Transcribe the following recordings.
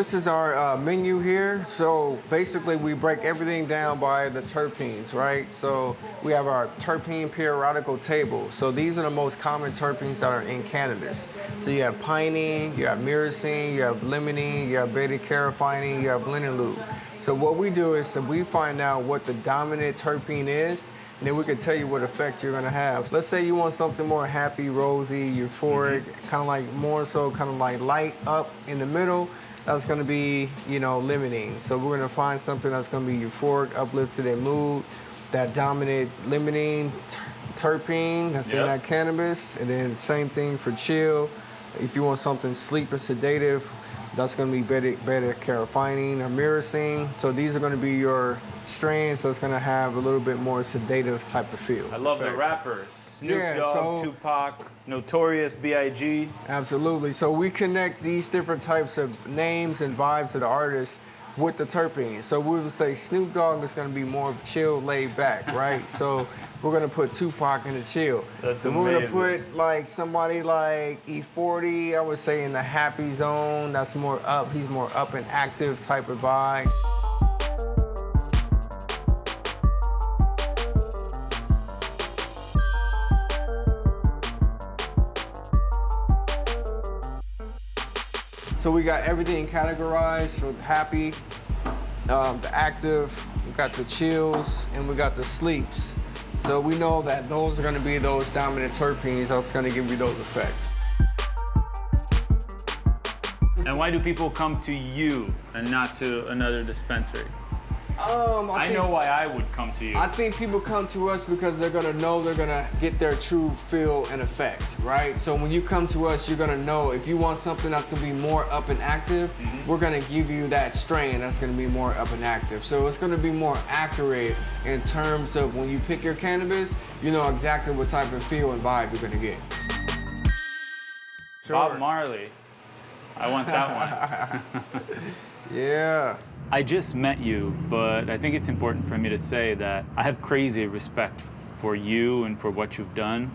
This is our menu here. So basically we break everything down by the terpenes, right? So we have our terpene periodical table. So these are the most common terpenes that are in cannabis. So you have pinene, you have myrcene, you have limonene, you have beta-carotene, you have linalool. So what we do is that we find out what the dominant terpene is, and then we can tell you what effect you're gonna have. Let's say you want something more happy, rosy, euphoric, kind of like more so kind of like light up in the middle. That's gonna be, limonene. So we're gonna find something that's gonna be euphoric, uplifted in mood, that dominant limonene terpene that's in that cannabis, and then same thing for chill. If you want something sleep or sedative, that's going to be beta-carotene or myrcene. So these are going to be your strains, so it's going to have a little bit more sedative type of feel. I love the rappers. Snoop Dogg, Tupac, Notorious B.I.G. Absolutely. So we connect these different types of names and vibes of the artists with the terpenes. So we would say Snoop Dogg is going to be more of chill, laid back, right? So we're going to put Tupac in the chill. That's so we're going to put like somebody like E40, I would say in the happy zone. That's more up. He's more up and active type of vibe. So we got everything categorized for the happy, the active, we got the chills, and we got the sleeps. So we know that those are gonna be those dominant terpenes that's gonna give you those effects. And why do people come to you and not to another dispensary? I know why I would come to you. I think people come to us because they're gonna know they're gonna get their true feel and effect, right? So when you come to us, you're gonna know if you want something that's gonna be more up and active, we're gonna give you that strain that's gonna be more up and active. So it's gonna be more accurate in terms of when you pick your cannabis, you know exactly what type of feel and vibe you're gonna get. Sure. Bob Marley. I want that one. Yeah. I just met you, but I think it's important for me to say that I have crazy respect for you and for what you've done.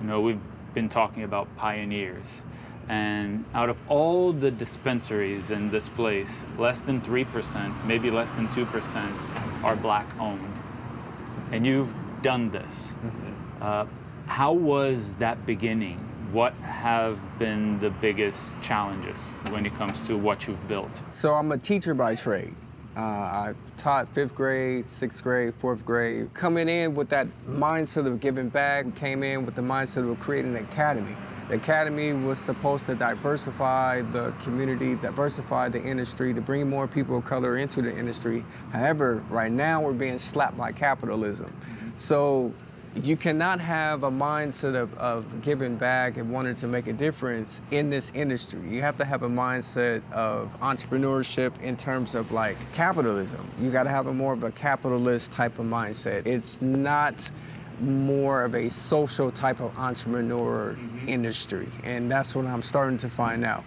We've been talking about pioneers. And out of all the dispensaries in this place, less than 3%, maybe less than 2% are Black owned. And you've done this. How was that beginning? What have been the biggest challenges when it comes to what you've built? So I'm a teacher by trade. I taught 5th grade, 6th grade, 4th grade. Coming in with that mindset of giving back, came in with the mindset of creating an academy. The academy was supposed to diversify the community, diversify the industry, to bring more people of color into the industry. However, right now we're being slapped by capitalism. So you cannot have a mindset of giving back and wanting to make a difference in this industry. You have to have a mindset of entrepreneurship in terms of like capitalism. You got to have a more of a capitalist type of mindset. It's not more of a social type of entrepreneur industry, and that's what I'm starting to find out.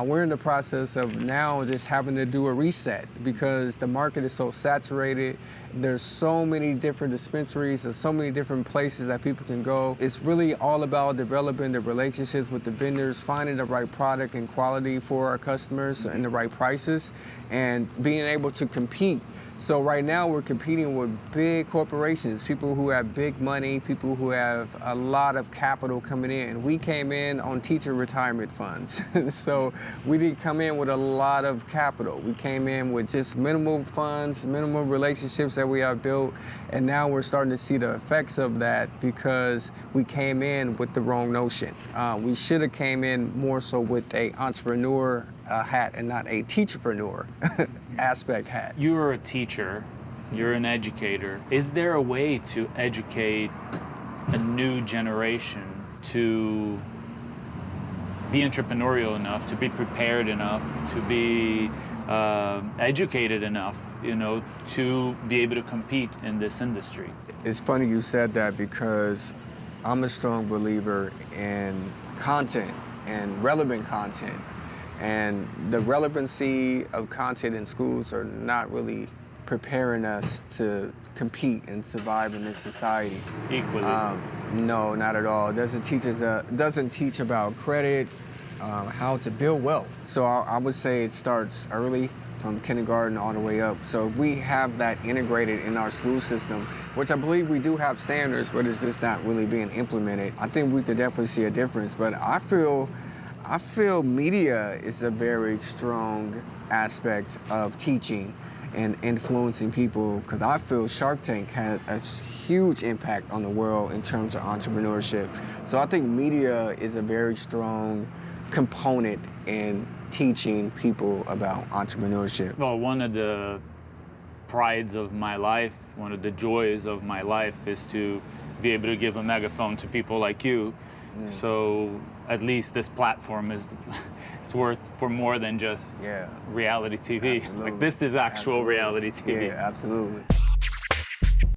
We're in the process of now just having to do a reset because the market is so saturated. There's so many different dispensaries, there's so many different places that people can go. It's really all about developing the relationships with the vendors, finding the right product and quality for our customers and the right prices, and being able to compete. So right now we're competing with big corporations, people who have big money, people who have a lot of capital coming in. We came in on teacher retirement funds. So we didn't come in with a lot of capital. We came in with just minimal funds, minimal relationships that we have built, and now we're starting to see the effects of that because we came in with the wrong notion. We should have came in more so with a entrepreneur hat and not a teacherpreneur aspect hat. You're a teacher, you're an educator. Is there a way to educate a new generation to be entrepreneurial enough, to be prepared enough, to be educated enough, to be able to compete in this industry? It's funny you said that because I'm a strong believer in content and relevant content. And the relevancy of content in schools are not really preparing us to compete and survive in this society. Equally. No, not at all. It doesn't teach about credit, how to build wealth. So I would say it starts early, from kindergarten all the way up. So if we have that integrated in our school system, which I believe we do have standards, but it's just not really being implemented, I think we could definitely see a difference. But I feel media is a very strong aspect of teaching and influencing people, because I feel Shark Tank had a huge impact on the world in terms of entrepreneurship. So I think media is a very strong component in teaching people about entrepreneurship. Well, one of the prides of my life, one of the joys of my life is to be able to give a megaphone to people like you. So at least this platform is it's worth for more than just reality TV. Absolutely. Like this is actual reality TV. Yeah, absolutely.